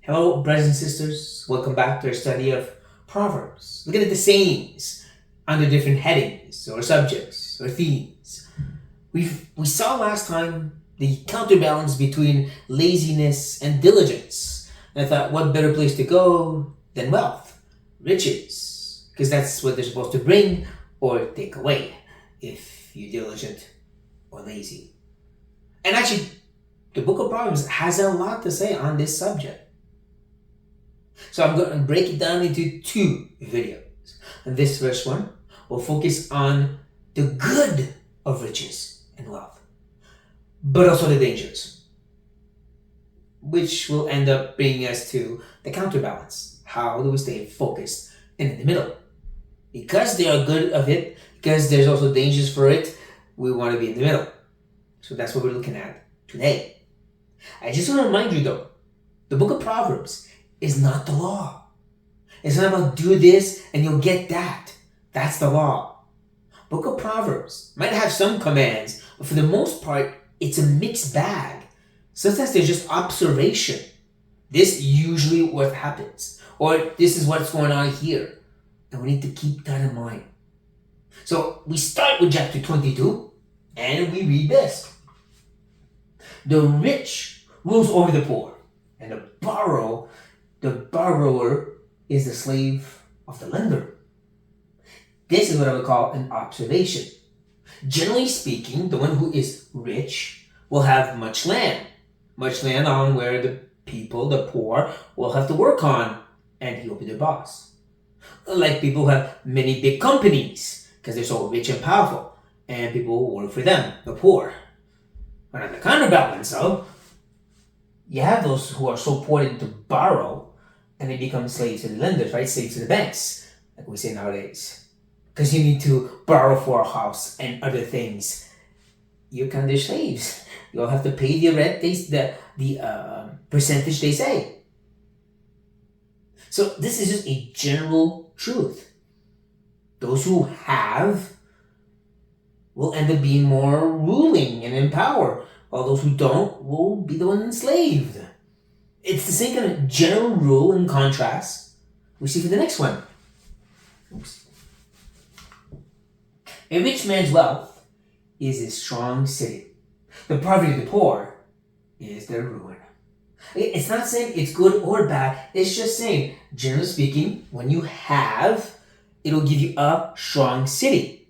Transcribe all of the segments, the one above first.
Hello, brothers and sisters. Welcome back to our study of Proverbs. Looking at the sayings under different headings or subjects or themes. We saw last time the counterbalance between laziness and diligence. And I thought, what better place to go than wealth, riches, because that's what they're supposed to bring or take away if you're diligent or lazy. And actually, the book of Proverbs has a lot to say on this subject. So I'm going to break it down into two videos. And this first one will focus on the good of riches and wealth, but also the dangers, which will end up bringing us to the counterbalance. How do we stay focused in the middle? Because they are good of it, because there's also dangers for it, we want to be in the middle. So that's what we're looking at today. I just want to remind you though, the book of Proverbs is not the law. It's not about do this and you'll get that. That's the law. Book of Proverbs might have some commands, but for the most part, it's a mixed bag. Sometimes there's just observation. This usually what happens. Or this is what's going on here. And we need to keep that in mind. So we start with chapter 22 and we read this. The rich rules over the poor, and the borrower is the slave of the lender. This is what I would call an observation. Generally speaking, the one who is rich will have much land on where the people, the poor, will have to work on, and he will be their boss. Like people who have many big companies because they're so rich and powerful, and people who work for them, the poor. But on the counterbalance, though, you have those who are so poor to borrow, and they become slaves to the lenders, right? Slaves to the banks, like we say nowadays. Because you need to borrow for a house and other things. You're kind of slaves. You'll have to pay the rent, the percentage they say. So this is just a general truth. Those who have will end up being more ruling and in power, while those who don't will be the one enslaved. It's the same kind of general rule and contrast we see for the next one. Oops. A rich man's wealth is a strong city. The poverty of the poor is their ruin. It's not saying it's good or bad. It's just saying, generally speaking, when you have, it'll give you a strong city.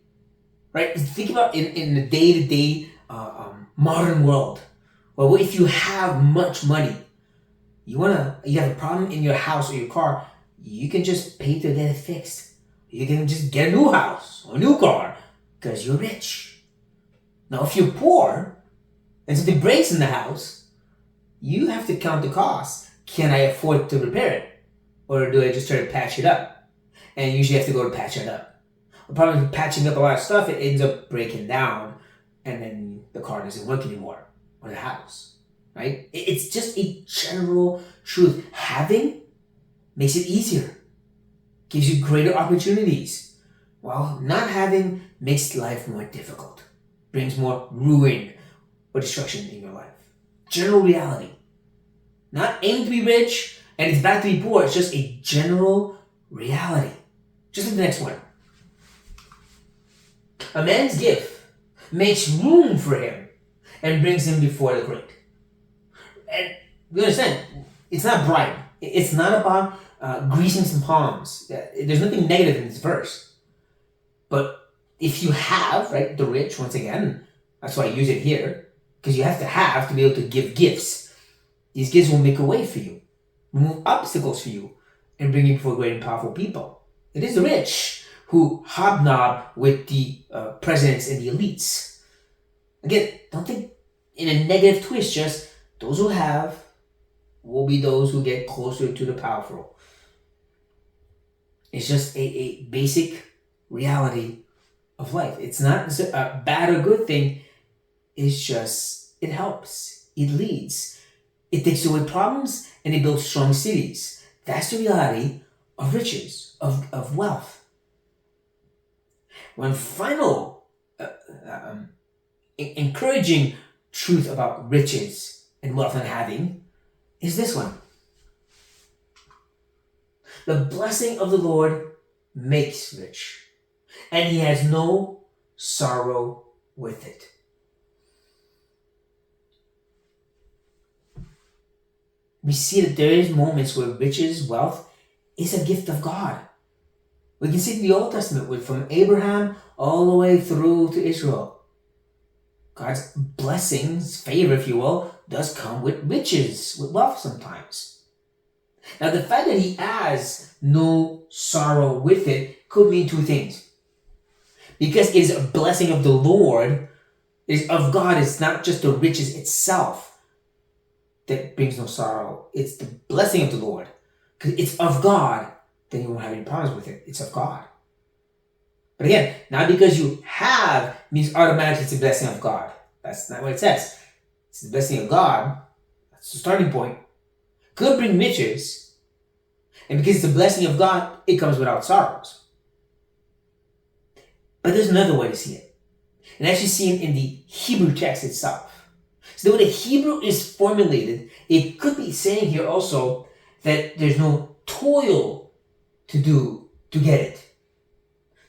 Right? Think about in the day-to-day modern world. Well, if you have much money, you have a problem in your house or your car, you can just pay to get it fixed. You can just get a new house or a new car because you're rich. Now, if you're poor and something breaks in the house, you have to count the cost. Can I afford to repair it? Or do I just try to patch it up? And usually you have to go to patch it up. The problem with patching up a lot of stuff, it ends up breaking down and then the car doesn't work anymore, or the house, right? It's just a general truth. Having makes it easier, gives you greater opportunities, while not having makes life more difficult, brings more ruin or destruction in your life. General reality. Not aiming to be rich and it's bad to be poor. It's just a general reality. Just like the next one. A man's gift makes room for him and brings him before the great. And we understand, it's not bribe. It's not about greasing some palms. There's nothing negative in this verse. But if you have, right, the rich, once again, that's why I use it here, because you have to be able to give gifts. These gifts will make a way for you, remove obstacles for you, and bring you before great and powerful people. It is the rich who hobnob with the presidents and the elites. Again, don't think in a negative twist, just those who have will be those who get closer to the powerful. It's just a basic reality of life. It's not a bad or good thing. It's just, it helps. It leads. It takes away problems and it builds strong cities. That's the reality of riches, of wealth. One final encouraging truth about riches and wealth and having is this one. The blessing of the Lord makes rich, and he has no sorrow with it. We see that there is moments where riches, wealth, is a gift of God. We can see in the Old Testament from Abraham all the way through to Israel. God's blessings, favor, if you will, does come with riches, with wealth sometimes. Now, the fact that he has no sorrow with it could mean two things. Because it is a blessing of the Lord, is of God, it's not just the riches itself that brings no sorrow. It's the blessing of the Lord. Because it's of God, then you won't have any problems with it. It's of God. But again, not because you have means automatically it's a blessing of God. That's not what it says. It's the blessing of God. That's the starting point. Could bring riches. And because it's the blessing of God, it comes without sorrows. But there's another way to see it. And actually see it in the Hebrew text itself. So the way the Hebrew is formulated, it could be saying here also that there's no toil to do to get it.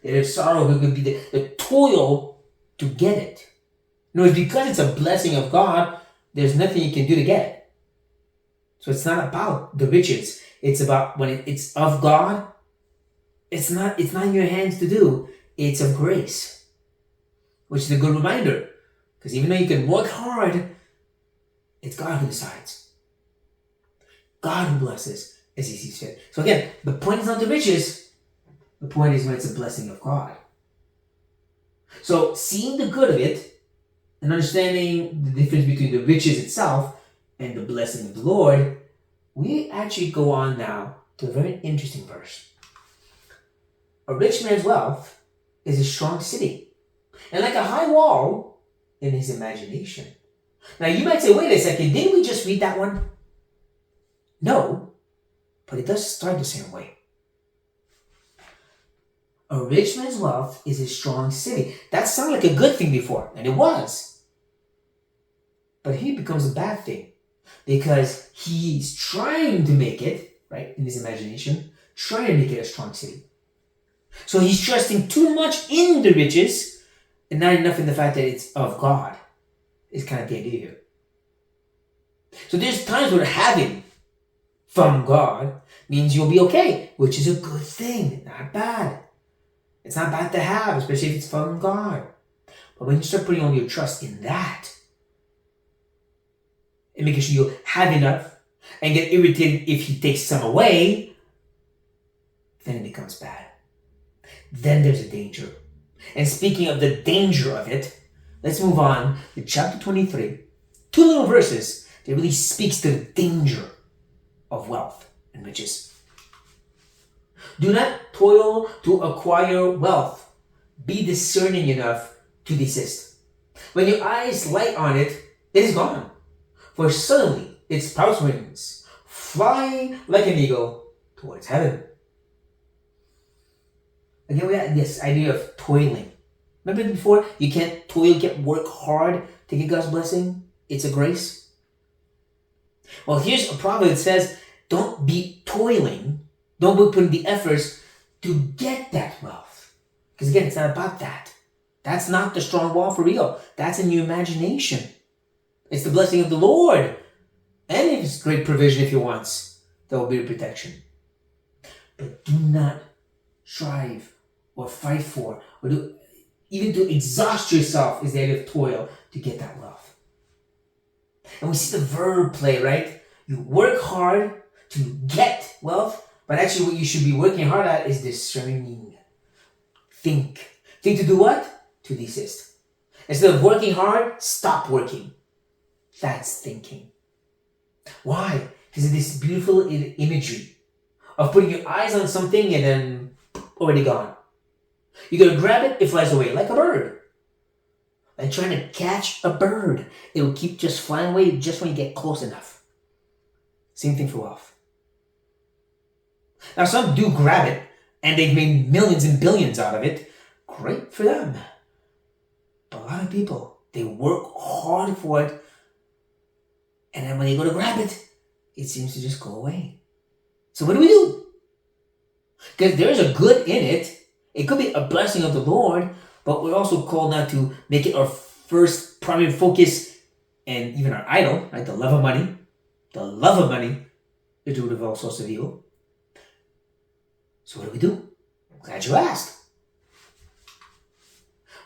There's sorrow could be the toil to get it. No, it's because it's a blessing of God, there's nothing you can do to get it. So it's not about the riches. It's about when it's of God, it's not in your hands to do. It's of grace. Which is a good reminder. Because even though you can work hard, it's God who decides. God who blesses as he sees fit. So again, the point is not the riches. The point is when it's a blessing of God. So seeing the good of it and understanding the difference between the riches itself and the blessing of the Lord, we actually go on now to a very interesting verse. A rich man's wealth is a strong city, and like a high wall in his imagination. Now you might say, wait a second, didn't we just read that one? No, but it does start the same way. A rich man's wealth is a strong city. That sounded like a good thing before, and it was. But here it becomes a bad thing because he's trying to make it, right, in his imagination, trying to make it a strong city. So he's trusting too much in the riches and not enough in the fact that it's of God. Is kind of the idea here. So there's times where having from God means you'll be okay, which is a good thing, not bad. It's not bad to have, especially if it's from God. But when you start putting all your trust in that, and making sure you have enough, and get irritated if he takes some away, then it becomes bad. Then there's a danger. And speaking of the danger of it, let's move on to chapter 23. Two little verses that really speaks to the danger of wealth and riches. Do not toil to acquire wealth. Be discerning enough to desist. When your eyes light on it, it is gone. For suddenly it sprouts wings, flying like an eagle towards heaven. Again, we had this idea of toiling. Remember before? You can't toil, you can't work hard to get God's blessing. It's a grace. Well, here's a proverb that says, don't be toiling. Don't be putting the efforts to get that wealth. Because again, it's not about that. That's not the strong wall for real. That's in your imagination. It's the blessing of the Lord. And His great provision if He wants. There will be a protection. But do not strive or fight for or even to exhaust yourself is the idea of toil to get that wealth. And we see the verb play, right? You work hard to get wealth, but actually what you should be working hard at is discerning. Think. Think to do what? To desist. Instead of working hard, stop working. That's thinking. Why? Because of this beautiful imagery of putting your eyes on something and then already gone. You're going to grab it, it flies away like a bird. Like trying to catch a bird. It will keep just flying away just when you get close enough. Same thing for wealth. Now some do grab it and they've made millions and billions out of it. Great for them. But a lot of people, they work hard for it and then when they go to grab it, it seems to just go away. So what do? Because there is a good in it. It could be a blessing of the Lord, but we're also called not to make it our first primary focus and even our idol, right? The love of money. The love of money is the root of all sorts of evil. So what do? I'm glad you asked.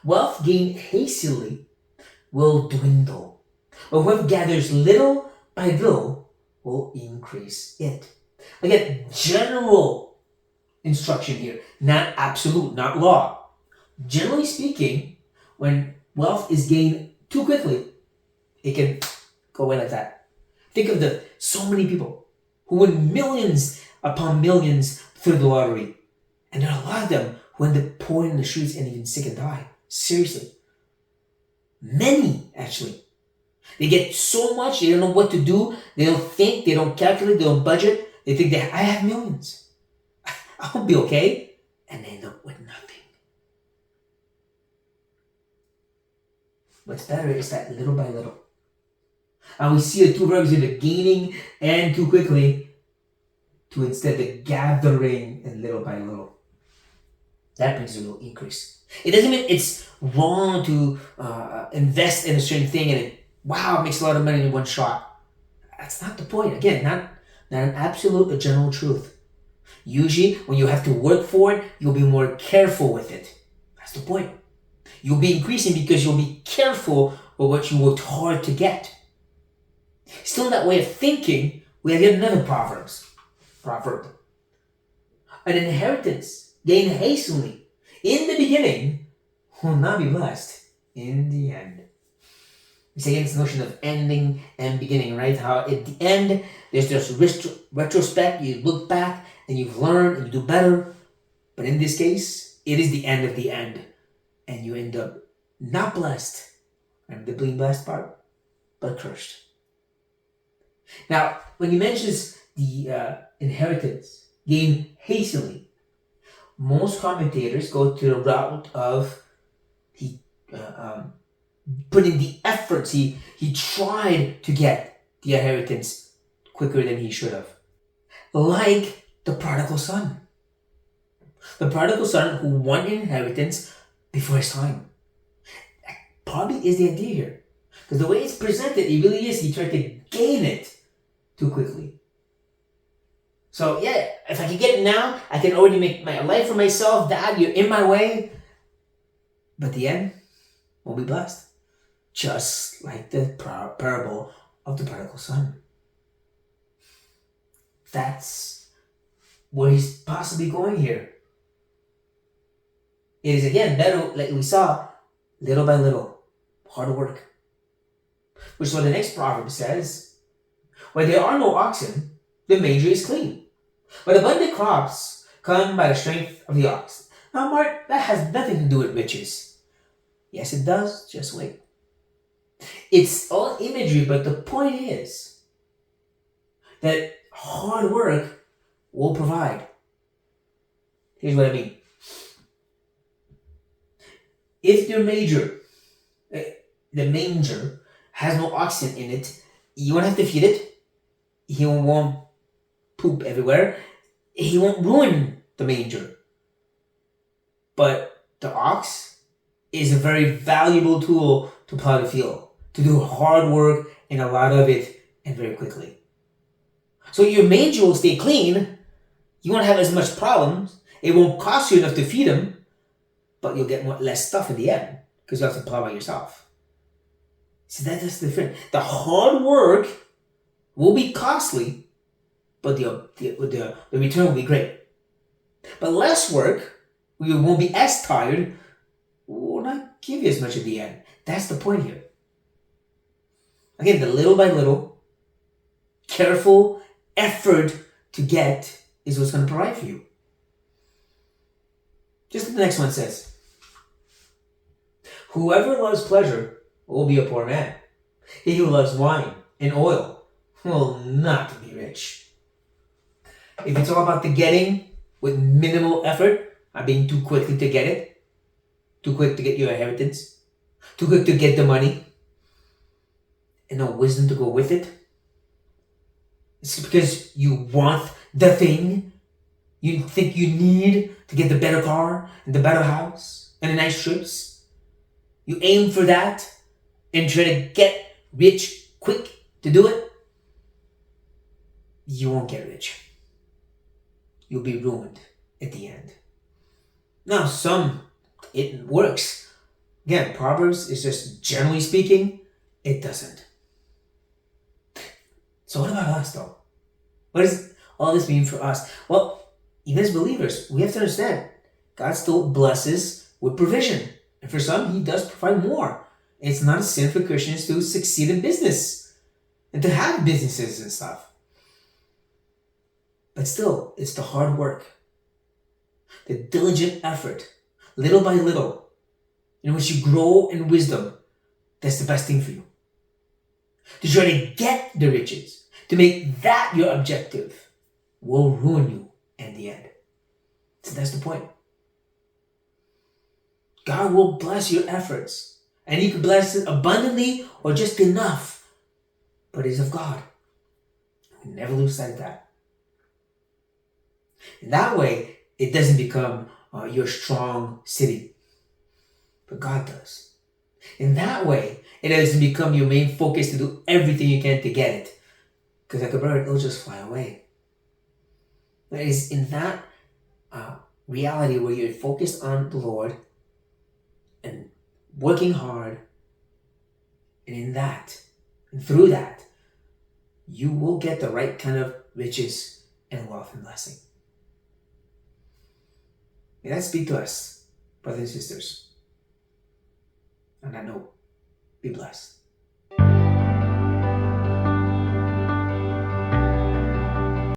Wealth gained hastily will dwindle, but whoever gathers little by little will increase it. Again, general instruction here, not absolute, not law. Generally speaking, when wealth is gained too quickly, it can go away like that. Think of the so many people who win millions upon millions through the lottery. And there are a lot of them who end up poor in the streets and even sick and die. Seriously. Many, actually. They get so much, they don't know what to do. They don't think, they don't calculate, they don't budget. They think that I have millions. I'll be okay. And they end up with nothing. What's better is that little by little. And we see the two verbs either gaining and too quickly to instead the gathering and little by little. That brings a little increase. It doesn't mean it's wrong to invest in a certain thing and it makes a lot of money in one shot. That's not the point. Again, not an absolute or general truth. Usually, when you have to work for it, you'll be more careful with it. That's the point. You'll be increasing because you'll be careful with what you worked hard to get. Still in that way of thinking, we have yet another proverb. An inheritance gained hastily in the beginning will not be blessed in the end. It's again this notion of ending and beginning, right? How at the end, there's this retrospect, you look back and you've learned and you do better. But in this case, it is the end of the end. And you end up not blessed. And the being blessed part, but cursed. Now, when he mentions the inheritance gained hastily, most commentators go to the route of he put in the efforts. He tried to get the inheritance quicker than he should have. Like the prodigal son. The prodigal son who won inheritance before his time. That probably is the idea here. Because the way it's presented, it really is. He tried to gain it too quickly. So yeah, if I can get it now, I can already make my life for myself. Dad, you're in my way. But the end won't be blessed. Just like the parable of the prodigal son. That's where he's possibly going here. It is again better, like we saw, little by little. Hard work. Which is what the next proverb says. Where there are no oxen, the manger is clean. But abundant crops come by the strength of the ox. Now, Mark, that has nothing to do with riches. Yes, it does. Just wait. It's all imagery, but the point is that hard work will provide. Here's what I mean. If your the manger, has no oxen in it, you won't have to feed it. He won't poop everywhere. He won't ruin the manger. But the ox is a very valuable tool to plow the field, to do hard work and a lot of it and very quickly. So your manger will stay clean. You won't have as much problems. It won't cost you enough to feed him, but you'll get less stuff in the end because you have to plow by yourself. So that's different. The hard work will be costly, but the return will be great. But less work, we won't be as tired, will not give you as much at the end. That's the point here. Again, the little by little, careful effort to get is what's going to provide for you. Just what the next one says. Whoever loves pleasure will be a poor man. He who loves wine and oil will not be rich. If it's all about the getting with minimal effort, I'm being too quickly to get it, too quick to get your inheritance, too quick to get the money, and no wisdom to go with it, it's because you want the thing You think you need to get the better car and the better house and the nice trips. You aim for that and try to get rich quick to do it. You won't get rich. You'll be ruined at the end. Now, it works. Again, Proverbs is just generally speaking, it doesn't. So what about us though? What does all this mean for us? Well, even as believers, we have to understand God still blesses with provision. And for some, He does provide more. It's not a sin for Christians to succeed in business and to have businesses and stuff. But still, it's the hard work, the diligent effort, little by little, in which you grow in wisdom. That's the best thing for you. To try to get the riches, to make that your objective, will ruin you in the end. So that's the point. God will bless your efforts, and He could bless it abundantly or just enough, but it is of God. We never lose sight of that. In that way, it doesn't become your strong city, but God does. In that way, it doesn't become your main focus to do everything you can to get it, because like a bird, it'll just fly away. It is in that reality where you're focused on the Lord and working hard, and in that, and through that, you will get the right kind of riches and wealth and blessing. May that speak to us, brothers and sisters. On that note, be blessed.